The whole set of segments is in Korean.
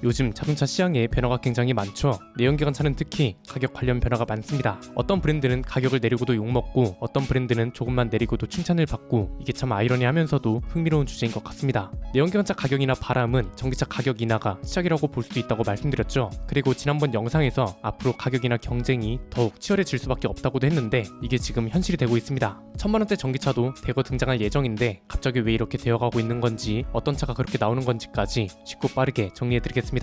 요즘 자동차 시장에 변화가 굉장히 많죠. 내연기관차는 특히 가격 관련 변화가 많습니다. 어떤 브랜드는 가격을 내리고도 욕먹고 어떤 브랜드는 조금만 내리고도 칭찬을 받고, 이게 참 아이러니하면서도 흥미로운 주제인 것 같습니다. 내연기관차 가격이나 바람은 전기차 가격 인하가 시작이라고 볼 수도 있다고 말씀드렸죠. 그리고 지난번 영상에서 앞으로 가격이나 경쟁이 더욱 치열해질 수밖에 없다고도 했는데, 이게 지금 현실이 되고 있습니다. 1000만원대 전기차도 대거 등장할 예정인데 갑자기 왜 이렇게 되어가고 있는 건지, 어떤 차가 그렇게 나오는 건지까지 쉽고 빠르게 정리해드리겠습니다.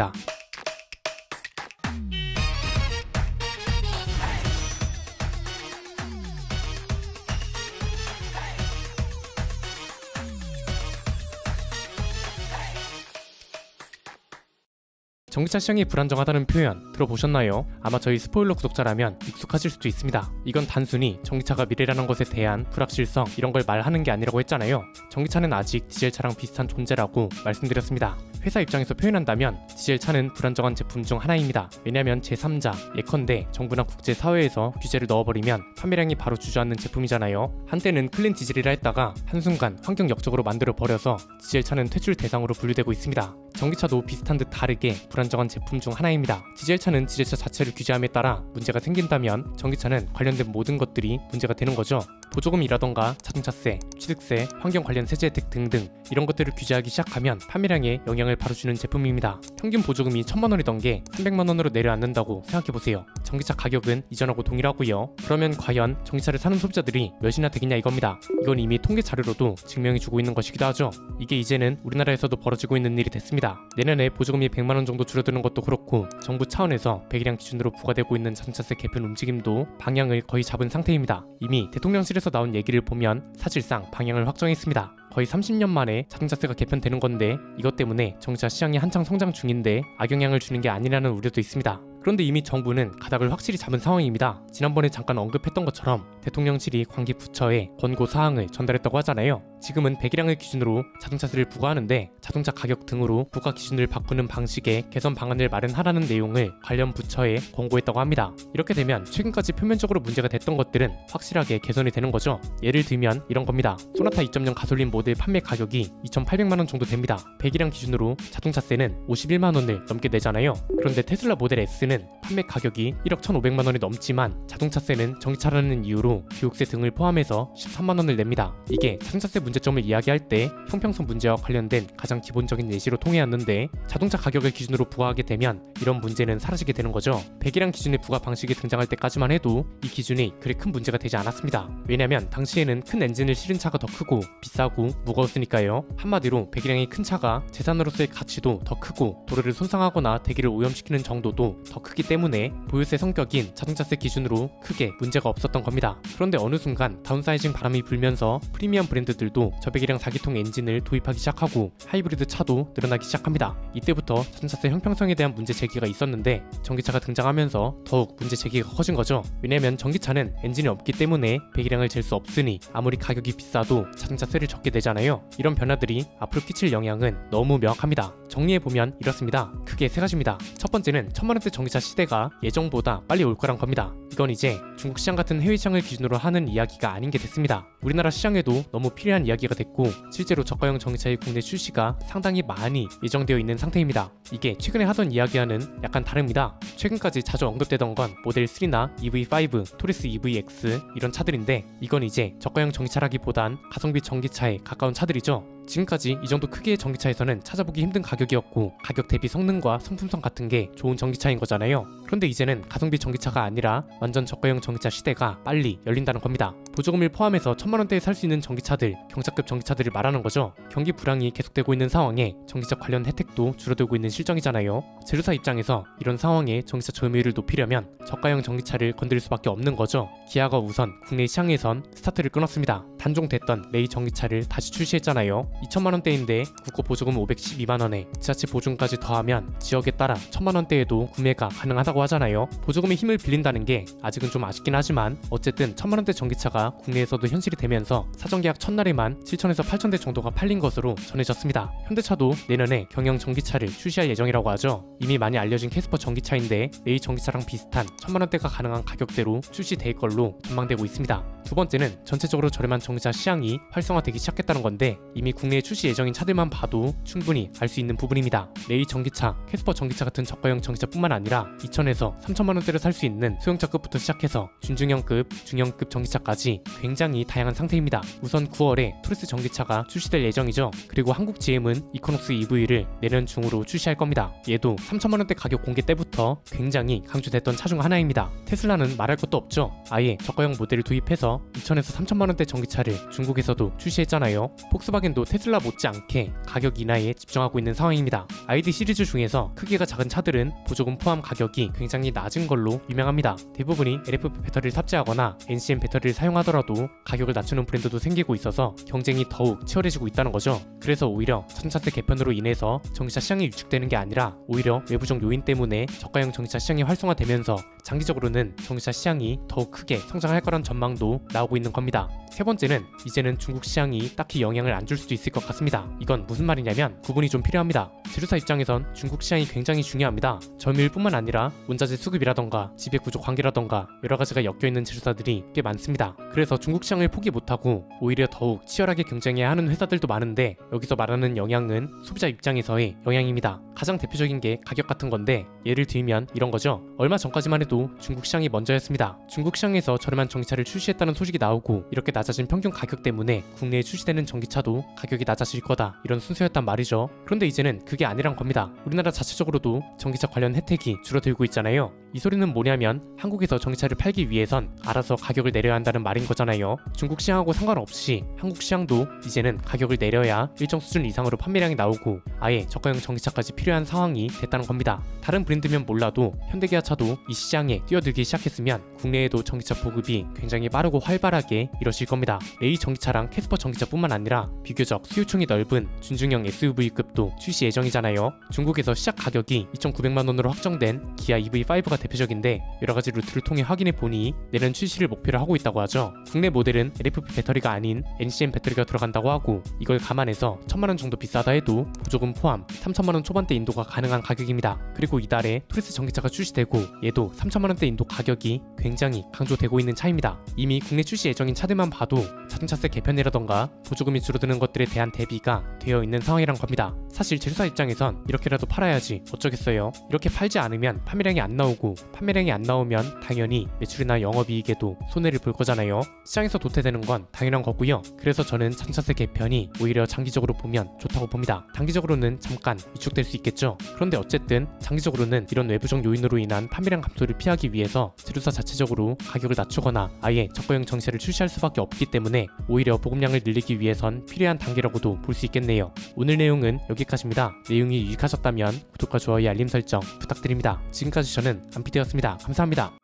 전기차 시장이 불안정하다는 표현 들어보셨나요? 아마 저희 스포일러 구독자라면 익숙하실 수도 있습니다. 이건 단순히 전기차가 미래라는 것에 대한 불확실성, 이런 걸 말하는 게 아니라고 했잖아요. 전기차는 아직 디젤차랑 비슷한 존재라고 말씀드렸습니다. 회사 입장에서 표현한다면 디젤차는 불안정한 제품 중 하나입니다. 왜냐면 제3자, 예컨대 정부나 국제사회에서 규제를 넣어버리면 판매량이 바로 주저앉는 제품이잖아요. 한때는 클린 디젤이라 했다가 한순간 환경 역적으로 만들어버려서 디젤차는 퇴출 대상으로 분류되고 있습니다. 전기차도 비슷한 듯 다르게 불안정한 제품 중 하나입니다. 디젤차는 디젤차 자체를 규제함에 따라 문제가 생긴다면 전기차는 관련된 모든 것들이 문제가 되는 거죠. 보조금이라던가 자동차세, 취득세, 환경 관련 세제 혜택 등등 이런 것들을 규제하기 시작하면 판매량에 영향을 바로 주는 제품입니다. 평균 보조금이 1000만원이던 게 300만원으로 내려앉는다고 생각해보세요. 전기차 가격은 이전하고 동일하고요. 그러면 과연 전기차를 사는 소비자들이 몇이나 되겠냐 이겁니다. 이건 이미 통계 자료로도 증명해주고 있는 것이기도 하죠. 이게 이제는 우리나라에서도 벌어지고 있는 일이 됐습니다. 내년에 보조금이 100만원 정도 줄어드는 것도 그렇고, 정부 차원에서 배기량 기준으로 부과되고 있는 자동차세 개편 움직임도 방향을 거의 잡은 상태입니다. 이미 대통령실에서 나온 얘기를 보면 사실상 방향을 확정했습니다. 거의 30년 만에 자동차세가 개편되는 건데, 이것 때문에 전기차 시장이 한창 성장 중인데 악영향을 주는 게 아니라는 우려도 있습니다. 그런데 이미 정부는 가닥을 확실히 잡은 상황입니다. 지난번에 잠깐 언급했던 것처럼 대통령실이 관계 부처에 권고 사항을 전달했다고 하잖아요. 지금은 배기량을 기준으로 자동차세를 부과하는데 자동차 가격 등으로 부과 기준을 바꾸는 방식의 개선 방안을 마련하라는 내용을 관련 부처에 권고했다고 합니다. 이렇게 되면 최근까지 표면적으로 문제가 됐던 것들은 확실하게 개선이 되는 거죠. 예를 들면 이런 겁니다. 소나타 2.0 가솔린 모델 판매 가격이 2,800만원 정도 됩니다. 배기량 기준으로 자동차세는 51만원을 넘게 내잖아요. 그런데 테슬라 모델 S는 판매 가격이 1억 1,500만원이 넘지만 자동차세는 전기차라는 이유로 교육세 등을 포함해서 13만원을 냅니다. 이게 자동차세 문제점을 이야기할 때 형평성 문제와 관련된 가장 기본적인 예시로 통해왔는데, 자동차 가격을 기준으로 부과하게 되면 이런 문제는 사라지게 되는 거죠. 배기량 기준의 부과 방식이 등장할 때까지만 해도 이 기준이 그리 큰 문제가 되지 않았습니다. 왜냐면 당시에는 큰 엔진을 실은 차가 더 크고 비싸고 무거웠으니까요. 한마디로 배기량이 큰 차가 재산으로서의 가치도 더 크고 도로를 손상하거나 대기를 오염시키는 정도도 더 크기 때문에 보유세 성격인 자동차세 기준으로 크게 문제가 없었던 겁니다. 그런데 어느 순간 다운사이징 바람이 불면서 프리미엄 브랜드들도 저배기량 4기통 엔진을 도입하기 시작하고 하이브리드 차도 늘어나기 시작합니다. 이때부터 자동차세 형평성에 대한 문제 제기가 있었는데, 전기차가 등장하면서 더욱 문제 제기가 커진 거죠. 왜냐면 전기차는 엔진이 없기 때문에 배기량을 잴 수 없으니 아무리 가격이 비싸도 자동차세를 적게 내잖아요. 이런 변화들이 앞으로 끼칠 영향은 너무 명확합니다. 정리해보면 이렇습니다. 크게 세 가지입니다. 첫 번째는 1000만원대 전기차 시대가 예정보다 빨리 올 거란 겁니다. 이건 이제 중국 시장 같은 해외 시장을 기준으로 하는 이야기가 아닌 게 됐습니다. 우리나라 시장에도 너무 필요한 이야기가 됐고, 실제로 저가형 전기차의 국내 출시가 상당히 많이 예정되어 있는 상태입니다. 이게 최근에 하던 이야기와는 약간 다릅니다. 최근까지 자주 언급되던 건 모델 3나 EV5, 토리스 EVX 이런 차들인데, 이건 이제 저가형 전기차라기보단 가성비 전기차에 가까운 차들이죠. 지금까지 이 정도 크기의 전기차에서는 찾아보기 힘든 가격이었고, 가격 대비 성능과 상품성 같은 게 좋은 전기차인 거잖아요. 그런데 이제는 가성비 전기차가 아니라 완전 저가형 전기차 시대가 빨리 열린다는 겁니다. 보조금을 포함해서 1000만원대에 살 수 있는 전기차들, 경차급 전기차들을 말하는 거죠. 경기 불황이 계속되고 있는 상황에 전기차 관련 혜택도 줄어들고 있는 실정이잖아요. 제조사 입장에서 이런 상황에 전기차 점유율을 높이려면 저가형 전기차를 건드릴 수밖에 없는 거죠. 기아가 우선 국내 시장에선 스타트를 끊었습니다. 단종됐던 레이 전기차를 다시 출시했잖아요. 2000만원대인데 국고 보조금 512만원에 지자체 보증까지 더하면 지역에 따라 1000만원대에도 구매가 가능하다고 하잖아요. 보조금의 힘을 빌린다는 게 아직은 좀 아쉽긴 하지만 어쨌든 1000만원대 전기차가 국내에서도 현실이 되면서 사전계약 첫날에만 7000에서 8000대 정도가 팔린 것으로 전해졌습니다. 현대차도 내년에 경영 전기차를 출시할 예정이라고 하죠. 이미 많이 알려진 캐스퍼 전기차인데 레이 전기차랑 비슷한 1000만원대가 가능한 가격대로 출시될 걸로 전망되고 있습니다. 두 두 번째는 전체적으로 저렴한 전기차 시장이 활성화되기 시작했다는 건데 이미 국내에 출시 예정인 차들만 봐도 충분히 알 수 있는 부분입니다. 레이 전기차, 캐스퍼 전기차 같은 저가형 전기차뿐만 아니라 2천에서 3천만 원대를 살 수 있는 소형차급부터 시작해서 준중형급, 중형급 전기차까지 굉장히 다양한 상태입니다. 우선 9월에 토레스 전기차가 출시될 예정이죠. 그리고 한국 GM은 이코녹스 EV를 내년 중으로 출시할 겁니다. 얘도 3천만 원대 가격 공개 때부터 굉장히 강조됐던 차 중 하나입니다. 테슬라는 말할 것도 없죠. 아예 저가형 모델을 도입해서 2천에서 3천만 원대 전기차를 중국에서도 출시했잖아요. 폭스바겐도 테슬라 못지않게 가격 인하에 집중하고 있는 상황입니다. ID 시리즈 중에서 크기가 작은 차들은 보조금 포함 가격이 굉장히 낮은 걸로 유명합니다. 대부분이 LFP 배터리를 탑재하거나 NCM 배터리를 사용하더라도 가격을 낮추는 브랜드도 생기고 있어서 경쟁이 더욱 치열해지고 있다는 거죠. 그래서 오히려 자동차세 개편으로 인해서 전기차 시장이 위축되는 게 아니라 오히려 외부적 요인 때문에 저가형 전기차 시장이 활성화되면서 장기적으로는 전기차 시장이 더욱 크게 성장할 거란 전망도 나오고 있는 겁니다. 세 번째는 이제는 중국 시장이 딱히 영향을 안 줄 수도 있을 것 같습니다. 이건 무슨 말이냐면 구분이 좀 필요합니다. 제조사 입장에선 중국 시장이 굉장히 중요합니다. 점유율뿐만 아니라 원자재 수급이라던가 지배 구조 관계라던가 여러 가지가 엮여있는 제조사들이 꽤 많습니다. 그래서 중국 시장을 포기 못하고 오히려 더욱 치열하게 경쟁해야 하는 회사들도 많은데 여기서 말하는 영향은 소비자 입장에서의 영향입니다. 가장 대표적인 게 가격 같은 건데 예를 들면 이런 거죠. 얼마 전까지만 해도 중국 시장이 먼저였습니다. 중국 시장에서 저렴한 전기차를 출시했다는 소식이 나오고 이렇게 낮아진 평균 가격 때문에 국내에 출시되는 전기차도 가격이 낮아질 거다 이런 순서였단 말이죠. 그런데 이제는 그게 아니란 겁니다. 우리나라 자체적으로도 전기차 관련 혜택이 줄어들고 있잖아요. 이 소리는 뭐냐면 한국에서 전기차를 팔기 위해선 알아서 가격을 내려야 한다는 말인 거잖아요. 중국 시장하고 상관없이 한국 시장도 이제는 가격을 내려야 일정 수준 이상으로 판매량이 나오고 아예 저가형 전기차까지 필요한 상황이 됐다는 겁니다. 다른 브랜드면 몰라도 현대기아차도 이 시장에 뛰어들기 시작했으면 국내에도 전기차 보급이 굉장히 빠르고 활발하게 이뤄질 겁니다. 레이 전기차랑 캐스퍼 전기차뿐만 아니라 비교적 수요층이 넓은 준중형 SUV급도 출시 예정이잖아요. 중국에서 시작 가격이 2,900만 원으로 확정된 기아 EV5가 대표적인데 여러가지 루트를 통해 확인해보니 내년 출시를 목표로 하고 있다고 하죠. 국내 모델은 LFP 배터리가 아닌 NCM 배터리가 들어간다고 하고 이걸 감안해서 1,000만 원 정도 비싸다 해도 보조금 포함 3,000만 원 초반대 인도가 가능한 가격입니다. 그리고 이달에 토레스 전기차가 출시되고 얘도 3,000만 원대 인도 가격이 굉장히 강조되고 있는 차입니다. 이미 국내 출시 예정인 차들만 봐도 자동차세 개편이라던가 보조금이 줄어드는 것들에 대한 대비가 되어 있는 상황이란 겁니다. 사실 제조사 입장에선 이렇게라도 팔아야지 어쩌겠어요. 이렇게 팔지 않으면 판매량이 안 나오고 판매량이 안 나오면 당연히 매출이나 영업이익에도 손해를 볼 거잖아요. 시장에서 도태되는 건 당연한 거고요. 그래서 저는 자동차세 개편이 오히려 장기적으로 보면 좋다고 봅니다. 단기적으로는 잠깐 위축될 수 있겠죠. 그런데 어쨌든 장기적으로는 이런 외부적 요인으로 인한 판매량 감소를 피하기 위해서 제조사 자체적으로 가격을 낮추거나 아예 저가형 전기차를 출시할 수밖에 없기 때문에 오히려 보급량을 늘리기 위해선 필요한 단계라고도 볼 수 있겠네요. 오늘 내용은 여기까지입니다. 내용이 유익하셨다면 구독과 좋아요, 알림 설정 부탁드립니다. 지금까지 저는 안피디였습니다. 감사합니다.